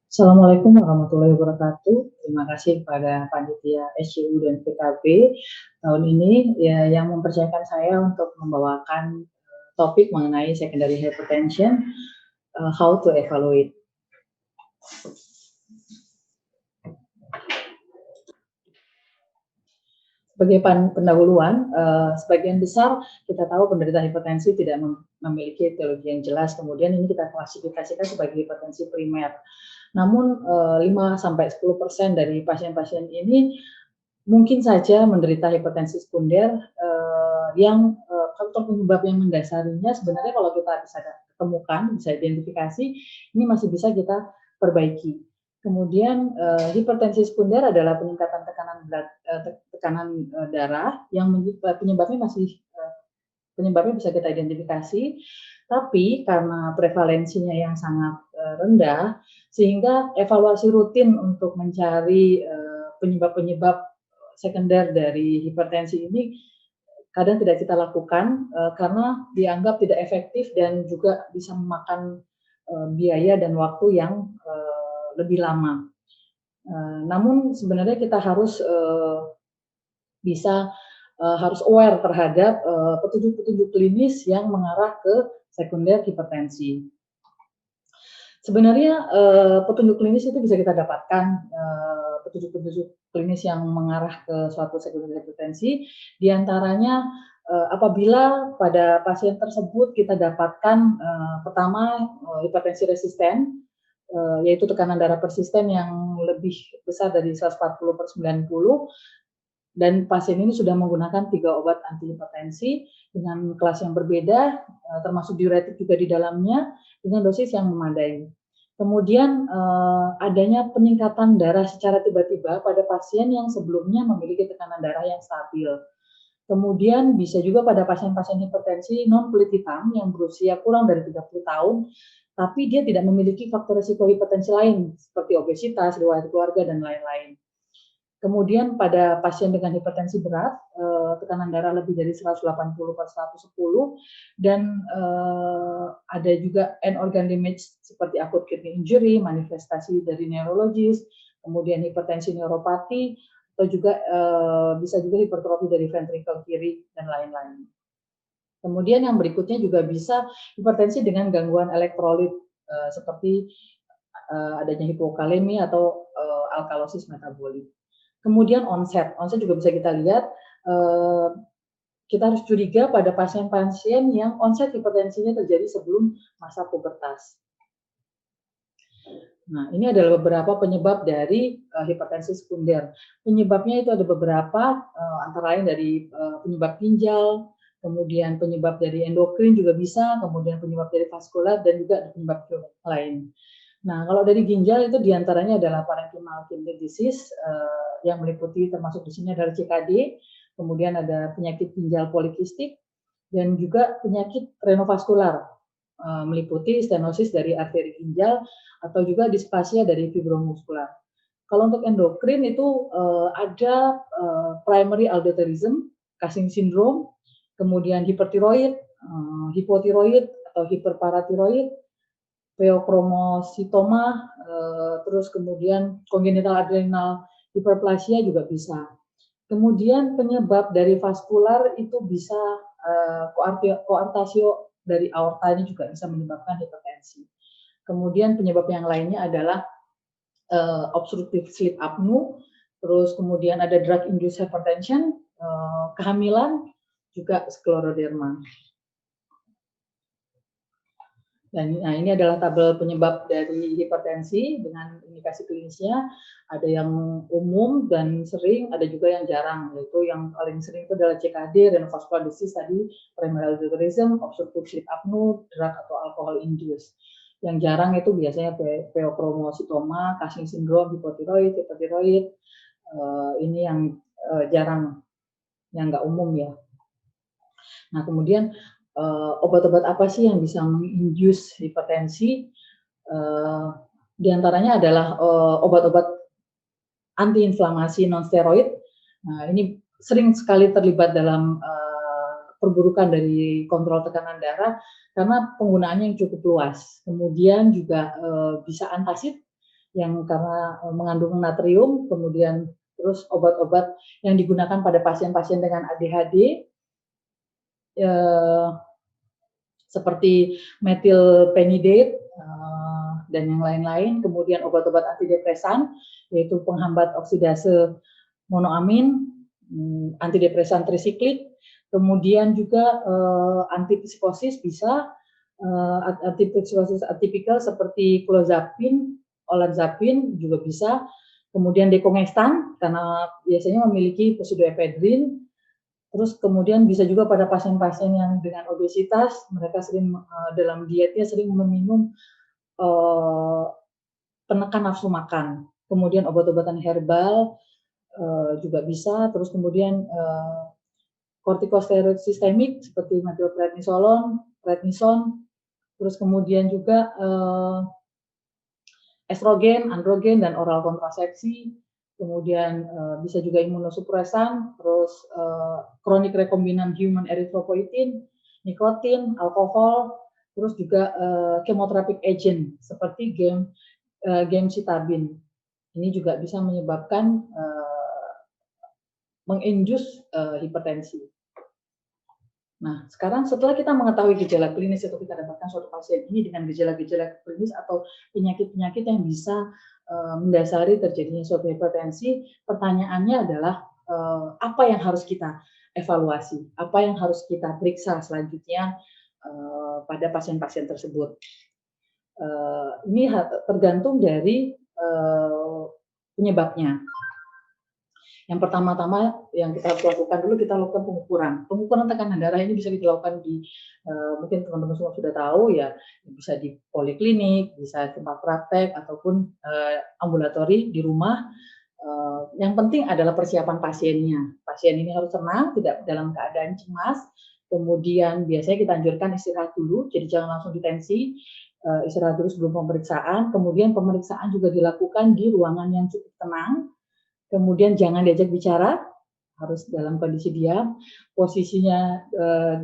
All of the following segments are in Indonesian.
Assalamualaikum warahmatullahi wabarakatuh. Terima kasih kepada panitia SCU dan PKB tahun ini ya yang mempercayakan saya untuk membawakan topik mengenai secondary hypertension, how to evaluate. Sebagai pendahuluan, sebagian besar kita tahu penderita hipertensi tidak memiliki etiologi yang jelas, kemudian ini kita klasifikasikan sebagai hipertensi primer. Namun 5-10% dari pasien-pasien ini mungkin saja menderita hipertensi sekunder yang faktor penyebab yang mendasarinya sebenarnya kalau kita bisa temukan, bisa identifikasi, ini masih bisa kita perbaiki. Kemudian hipertensi sekunder adalah peningkatan tekanan darah yang penyebabnya bisa kita identifikasi, tapi karena prevalensinya yang sangat rendah, sehingga evaluasi rutin untuk mencari penyebab-penyebab sekunder dari hipertensi ini kadang tidak kita lakukan karena dianggap tidak efektif dan juga bisa memakan biaya dan waktu yang lebih lama. Namun sebenarnya kita harus harus aware terhadap petunjuk-petunjuk klinis yang mengarah ke sekunder hipertensi. Sebenarnya petunjuk klinis itu bisa kita dapatkan, petunjuk-petunjuk klinis yang mengarah ke suatu sekunder hipertensi, diantaranya apabila pada pasien tersebut kita dapatkan pertama hipertensi resisten, yaitu tekanan darah persisten yang lebih besar dari 140/90, dan pasien ini sudah menggunakan 3 obat antihipertensi dengan kelas yang berbeda, termasuk diuretik juga di dalamnya, dengan dosis yang memadai. Kemudian adanya peningkatan darah secara tiba-tiba pada pasien yang sebelumnya memiliki tekanan darah yang stabil. Kemudian bisa juga pada pasien-pasien hipertensi non-kulit hitam yang berusia kurang dari 30 tahun, tapi dia tidak memiliki faktor risiko hipertensi lain seperti obesitas, riwayat keluarga, dan lain-lain. Kemudian pada pasien dengan hipertensi berat, tekanan darah lebih dari 180/110, dan ada juga end organ damage seperti acute kidney injury, manifestasi dari neurologis, kemudian hipertensi neuropati, atau juga bisa juga hipertrofi dari ventrikel kiri, dan lain-lain. Kemudian yang berikutnya juga bisa hipertensi dengan gangguan elektrolit seperti adanya hipokalemi atau alkalosis metabolik. Kemudian onset juga bisa kita lihat, kita harus curiga pada pasien-pasien yang onset hipertensinya terjadi sebelum masa pubertas. Nah, ini adalah beberapa penyebab dari hipertensi sekunder. Penyebabnya itu ada beberapa, antara lain dari penyebab ginjal, kemudian penyebab dari endokrin juga bisa, kemudian penyebab dari vaskular, dan juga penyebab lain. Nah, kalau dari ginjal itu diantaranya adalah parenchymal kidney disease yang meliputi termasuk di sini adalah CKD, kemudian ada penyakit ginjal polikistik, dan juga penyakit renovaskular meliputi stenosis dari arteri ginjal atau juga displasia dari fibromuskular. Kalau untuk endokrin itu ada primary aldoterism, Cushing syndrome, kemudian hipertiroid, hipotiroid atau hiperparatiroid, pheochromocytoma, terus kemudian congenital adrenal hiperplasia juga bisa. Kemudian penyebab dari vaskular itu bisa koartasio dari aorta ini juga bisa menyebabkan hipertensi. Kemudian penyebab yang lainnya adalah obstructive sleep apnea, terus kemudian ada drug induced hypertension, kehamilan, juga skleroderma. Dan nah, ini adalah tabel penyebab dari hipertensi dengan indikasi klinisnya. Ada yang umum dan sering, ada juga yang jarang. Yaitu yang paling sering itu adalah CKD, renovascular disease tadi, primary aldoterism, obstructive sleep apnea, drug atau alcohol induced. Yang jarang itu biasanya pheochromocytoma, Cushing syndrome, hipotiroid, hipertiroid. Ini yang jarang, yang nggak umum ya. Nah, kemudian obat-obat apa sih yang bisa menginduce hipertensi? Di antaranya adalah obat-obat antiinflamasi non-steroid. Nah, ini sering sekali terlibat dalam perburukan dari kontrol tekanan darah karena penggunaannya yang cukup luas. Kemudian juga bisa antacid, yang karena mengandung natrium, kemudian terus obat-obat yang digunakan pada pasien-pasien dengan ADHD, seperti methylphenidate dan yang lain-lain, kemudian obat-obat antidepresan, yaitu penghambat oksidase monoamin, antidepresan trisiklik, kemudian juga antipsikosis bisa, antipsikosis atipikal seperti clozapine, olanzapine juga bisa, kemudian dekongestan karena biasanya memiliki pseudoephedrine. Terus kemudian bisa juga pada pasien-pasien yang dengan obesitas, mereka sering dalam dietnya sering meminum penekan nafsu makan. Kemudian obat-obatan herbal juga bisa. Terus kemudian kortikosteroid sistemik seperti methylprednisolon, prednison. Terus kemudian juga estrogen, androgen, dan oral kontrasepsi. Kemudian bisa juga imunosupresan, terus chronic recombinant human erythropoietin, nikotin, alkohol, terus juga chemotherapeutic agent seperti gemcitabine. Ini juga bisa menyebabkan menginduce hipertensi. Nah, sekarang setelah kita mengetahui gejala klinis atau kita dapatkan suatu pasien ini dengan gejala-gejala klinis atau penyakit-penyakit yang bisa mendasari terjadinya suatu hipertensi, pertanyaannya adalah apa yang harus kita evaluasi, apa yang harus kita periksa selanjutnya pada pasien-pasien tersebut. Ini tergantung dari penyebabnya. Yang pertama-tama yang kita lakukan dulu, kita lakukan pengukuran. Pengukuran tekanan darah ini bisa dilakukan di, mungkin teman-teman semua sudah tahu ya, bisa di poliklinik, bisa tempat praktek, ataupun ambulatori di rumah. Yang penting adalah persiapan pasiennya. Pasien ini harus tenang, tidak dalam keadaan cemas. Kemudian biasanya kita anjurkan istirahat dulu, jadi jangan langsung ditensi. Istirahat dulu sebelum pemeriksaan. Kemudian pemeriksaan juga dilakukan di ruangan yang cukup tenang. Kemudian jangan diajak bicara, harus dalam kondisi diam. Posisinya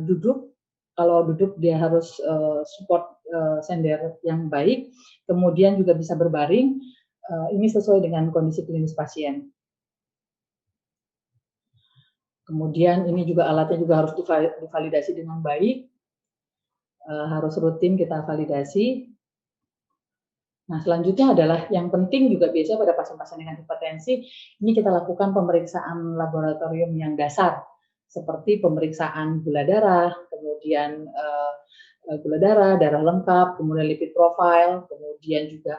duduk, kalau duduk dia harus support sender yang baik. Kemudian juga bisa berbaring, ini sesuai dengan kondisi klinis pasien. Kemudian ini juga alatnya juga harus divalidasi dengan baik, harus rutin kita validasi. Nah, selanjutnya adalah yang penting juga biasanya pada pasien-pasien dengan hipertensi, ini kita lakukan pemeriksaan laboratorium yang dasar, seperti pemeriksaan gula darah, kemudian gula darah, darah lengkap, kemudian lipid profile, kemudian juga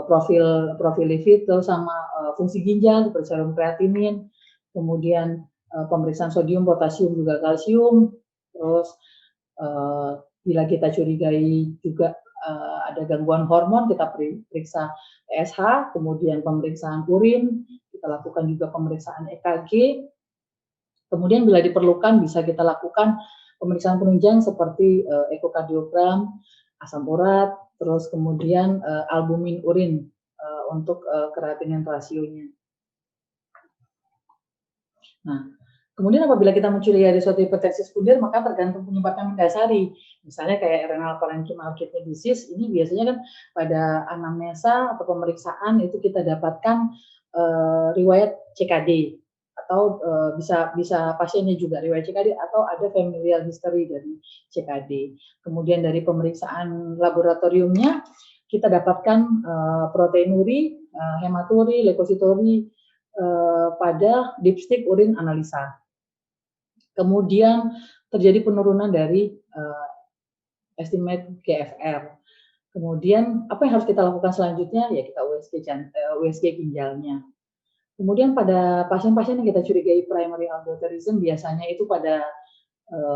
profil lipid, sama fungsi ginjal seperti serum kreatinin, kemudian pemeriksaan sodium, potasium, juga kalsium, terus bila kita curigai juga ada gangguan hormon, kita periksa TSH, kemudian pemeriksaan urin, kita lakukan juga pemeriksaan EKG, kemudian bila diperlukan bisa kita lakukan pemeriksaan penunjang seperti ekokardiogram, asam urat, terus kemudian albumin urin untuk kreatinin rasionya. Nah, kemudian apabila kita mencurigai ada suatu hipertensi sekunder, maka tergantung penyebab yang mendasari. Misalnya kayak renal parenchymal kidney disease, ini biasanya kan pada anamnesa atau pemeriksaan itu kita dapatkan riwayat CKD atau bisa pasiennya juga riwayat CKD atau ada familial history dari CKD. Kemudian dari pemeriksaan laboratoriumnya kita dapatkan proteinuri, hematuri, leukosituri pada dipstick urin analisa. Kemudian terjadi penurunan dari estimate GFR. Kemudian apa yang harus kita lakukan selanjutnya? Ya kita USG ginjalnya. Kemudian pada pasien-pasien yang kita curigai primary aldosteronism, biasanya itu pada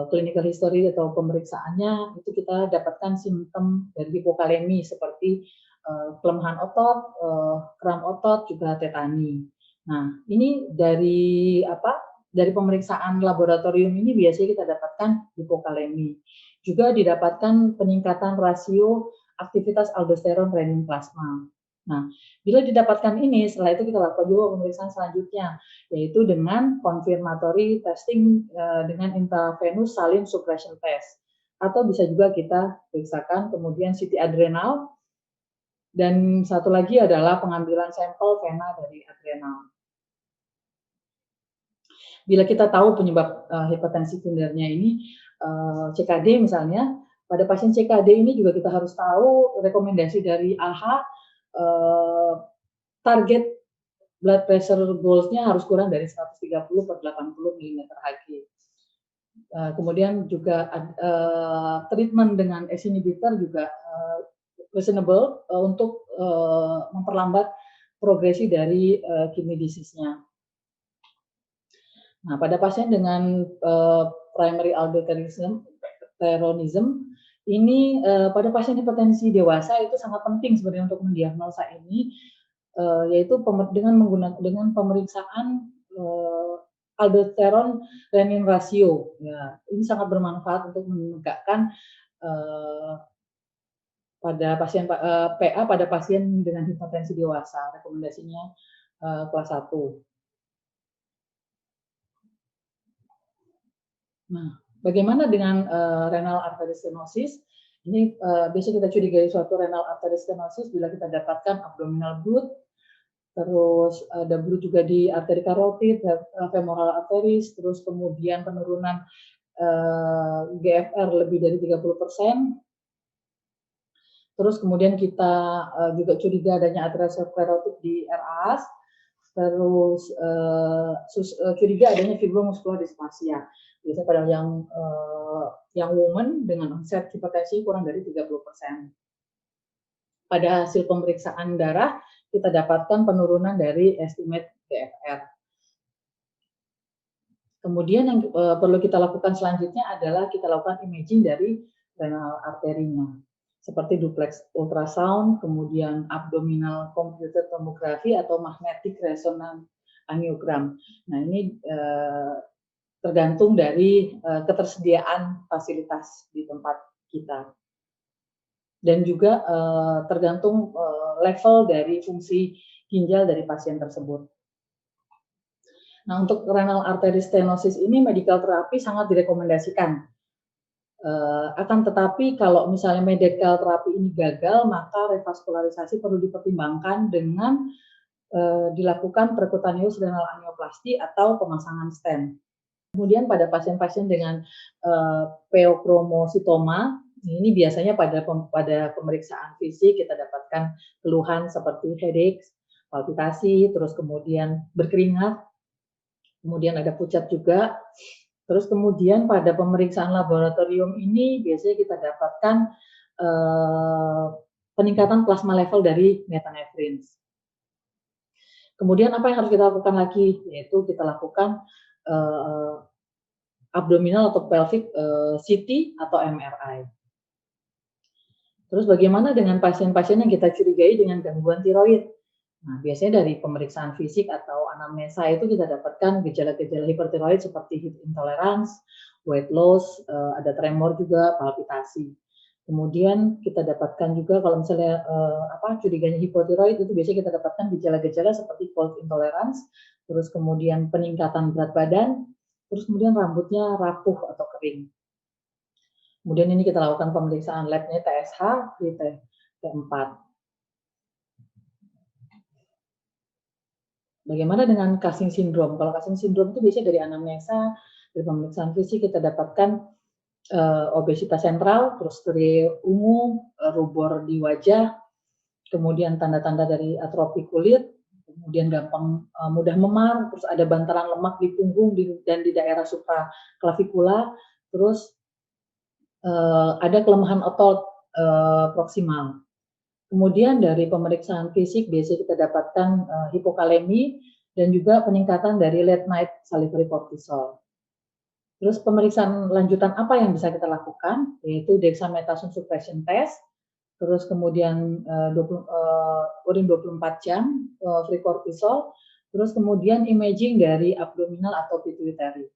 clinical history atau pemeriksaannya itu kita dapatkan simptom dari hipokalemi seperti kelemahan otot, kram otot, juga tetani. Nah, ini dari dari pemeriksaan laboratorium ini biasanya kita dapatkan hipokalemi. Juga didapatkan peningkatan rasio aktivitas aldosteron renin plasma. Nah, bila didapatkan ini, setelah itu kita lakukan juga pemeriksaan selanjutnya, yaitu dengan confirmatory testing dengan intravenous saline suppression test. Atau bisa juga kita periksakan kemudian CT adrenal, Dan satu lagi adalah pengambilan sampel vena dari adrenal. Bila kita tahu penyebab hipertensi pundernya ini CKD misalnya, pada pasien CKD ini juga kita harus tahu rekomendasi dari AHA target blood pressure goals-nya harus kurang dari 130/80 mmHg. Kemudian juga treatment dengan ACE inhibitor juga reasonable untuk memperlambat progresi dari kidney disease-nya. Nah, pada pasien dengan primary aldosteronism ini pada pasien hipertensi dewasa itu sangat penting sebenarnya untuk mendiagnosa ini, yaitu dengan pemeriksaan aldosteron renin ratio. Ya, ini sangat bermanfaat untuk menegakkan pada pasien PA pada pasien dengan hipertensi dewasa. Rekomendasinya kelas 1. Nah, bagaimana dengan renal artery stenosis? Ini biasanya kita curigai suatu renal artery stenosis bila kita dapatkan abdominal blood, terus ada blood juga di arteri karotid, femoral arteries, terus kemudian penurunan GFR lebih dari 30%. Terus kemudian kita juga curiga adanya atherosclerotic di RAS, terus curiga adanya fibromuscular dysplasia. Biasanya pada yang woman dengan onset hipertensi kurang dari 30%. Pada hasil pemeriksaan darah, kita dapatkan penurunan dari estimate GFR. Kemudian yang perlu kita lakukan selanjutnya adalah kita lakukan imaging dari renal arterinya, seperti duplex ultrasound, kemudian abdominal computed tomography atau magnetic resonance angiogram. Nah, ini tergantung dari ketersediaan fasilitas di tempat kita. Dan juga tergantung level dari fungsi ginjal dari pasien tersebut. Nah, untuk renal artery stenosis ini medical terapi sangat direkomendasikan. Akan tetapi kalau misalnya medical terapi ini gagal, maka revaskularisasi perlu dipertimbangkan dengan dilakukan percutaneous renal angioplasti atau pemasangan stent. Kemudian pada pasien-pasien dengan pheochromocytoma, ini biasanya pada pemeriksaan fisik kita dapatkan keluhan seperti headache, palpitasi, terus kemudian berkeringat, kemudian ada pucat juga. Terus kemudian pada pemeriksaan laboratorium ini biasanya kita dapatkan peningkatan plasma level dari metanefrins. Kemudian apa yang harus kita lakukan lagi? Yaitu kita lakukan abdominal atau pelvic CT atau MRI. Terus bagaimana dengan pasien-pasien yang kita curigai dengan gangguan tiroid? Nah, biasanya dari pemeriksaan fisik atau anamnesa itu kita dapatkan gejala-gejala hipertiroid seperti heat intolerance, weight loss, ada tremor juga, palpitasi. Kemudian kita dapatkan juga kalau misalnya curiganya hipotiroid itu biasanya kita dapatkan gejala-gejala seperti cold intolerance, terus kemudian peningkatan berat badan, terus kemudian rambutnya rapuh atau kering. Kemudian ini kita lakukan pemeriksaan labnya TSH, T4. Bagaimana dengan Cushing syndrome? Kalau Cushing syndrome itu biasanya dari anamnesa, dari pemeriksaan fisik kita dapatkan obesitas sentral, terus dari ungu, rubor di wajah, kemudian tanda-tanda dari atrofi kulit, kemudian gampang mudah memar, terus ada bantalan lemak di punggung dan di daerah supraklavikula, terus ada kelemahan otot proksimal. Kemudian dari pemeriksaan fisik biasanya kita dapatkan hipokalemi dan juga peningkatan dari late night salivary cortisol. Terus pemeriksaan lanjutan apa yang bisa kita lakukan? Yaitu dexamethasone suppression test, terus kemudian urin 24 jam, free cortisol, terus kemudian imaging dari abdominal atau pituitary.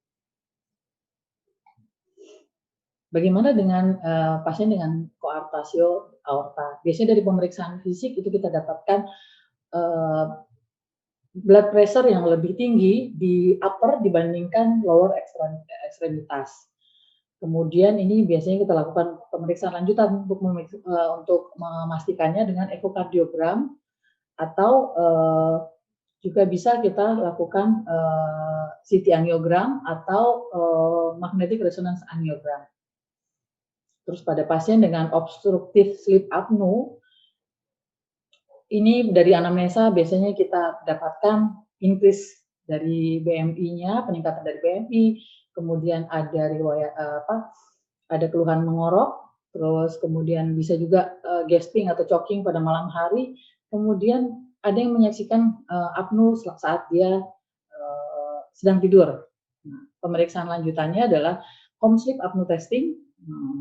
Bagaimana dengan pasien dengan koartasio aorta? Biasanya dari pemeriksaan fisik itu kita dapatkan blood pressure yang lebih tinggi di upper dibandingkan lower ekstremitas. Kemudian ini biasanya kita lakukan pemeriksaan lanjutan untuk memastikannya dengan ekokardiogram atau juga bisa kita lakukan CT angiogram atau magnetic resonance angiogram. Terus pada pasien dengan obstructive sleep apnea, ini dari anamnesa biasanya kita dapatkan increase dari BMI-nya, peningkatan dari BMI, kemudian ada riwayat ada keluhan mengorok, terus kemudian bisa juga gasping atau choking pada malam hari, kemudian ada yang menyaksikan apnea saat dia sedang tidur. Nah, pemeriksaan lanjutannya adalah home sleep apnea testing,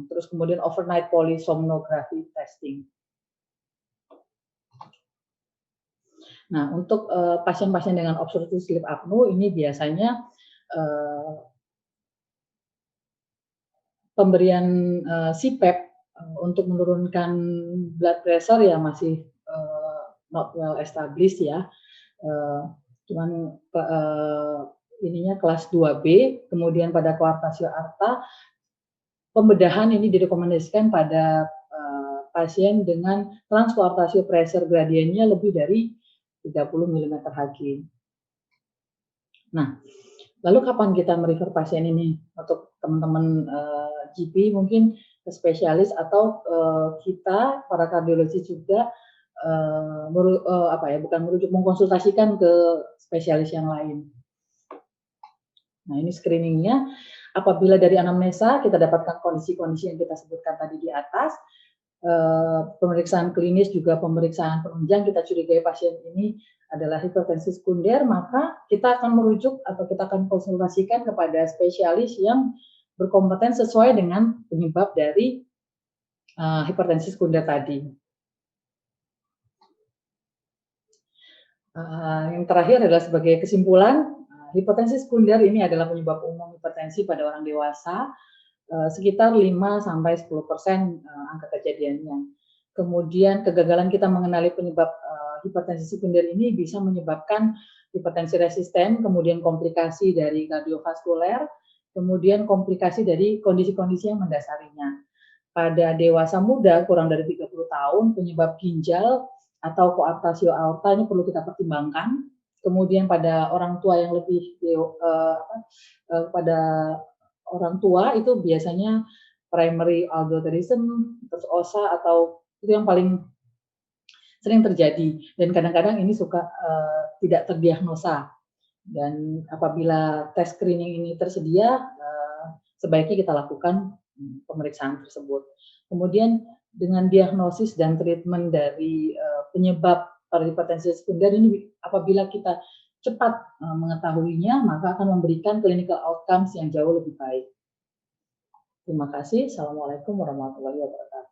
terus kemudian overnight polysomnography testing. Nah, untuk pasien-pasien dengan obstructive sleep apnea ini biasanya pemberian CPAP untuk menurunkan blood pressure ya masih not well established ya. Cuman ininya kelas 2B, kemudian pada coarctatio aorta, pembedahan ini direkomendasikan pada pasien dengan transcoarctatio pressure gradiennya lebih dari 30 mm/Hg. Nah, lalu kapan kita merefer pasien ini? Untuk teman-teman GP mungkin ke spesialis atau kita para kardiologis juga bukan merujuk, mengkonsultasikan ke spesialis yang lain. Nah, ini screeningnya. Apabila dari anamnesa kita dapatkan kondisi-kondisi yang kita sebutkan tadi di atas, pemeriksaan klinis juga pemeriksaan penunjang kita curigai pasien ini adalah hipertensi sekunder, maka kita akan merujuk atau kita akan konsultasikan kepada spesialis yang berkompeten sesuai dengan penyebab dari hipertensi sekunder tadi. Yang terakhir adalah sebagai kesimpulan, hipertensi sekunder ini adalah penyebab umum hipertensi pada orang dewasa, sekitar 5-10% angka kejadiannya. Kemudian kegagalan kita mengenali penyebab hipertensi sekunder ini bisa menyebabkan hipertensi resisten, kemudian komplikasi dari kardiovaskuler, kemudian komplikasi dari kondisi-kondisi yang mendasarinya. Pada dewasa muda kurang dari 30 tahun, penyebab ginjal atau coarctatio aorta ini perlu kita pertimbangkan. Kemudian pada orang tua yang lebih pada orang tua itu biasanya primary aldoterism, terus OSA atau itu yang paling sering terjadi dan kadang-kadang ini suka tidak terdiagnosa. Dan apabila tes screening ini tersedia, sebaiknya kita lakukan pemeriksaan tersebut. Kemudian dengan diagnosis dan treatment dari penyebab hipertensi sekunder ini, apabila kita cepat mengetahuinya, maka akan memberikan clinical outcomes yang jauh lebih baik. Terima kasih. Assalamualaikum warahmatullahi wabarakatuh.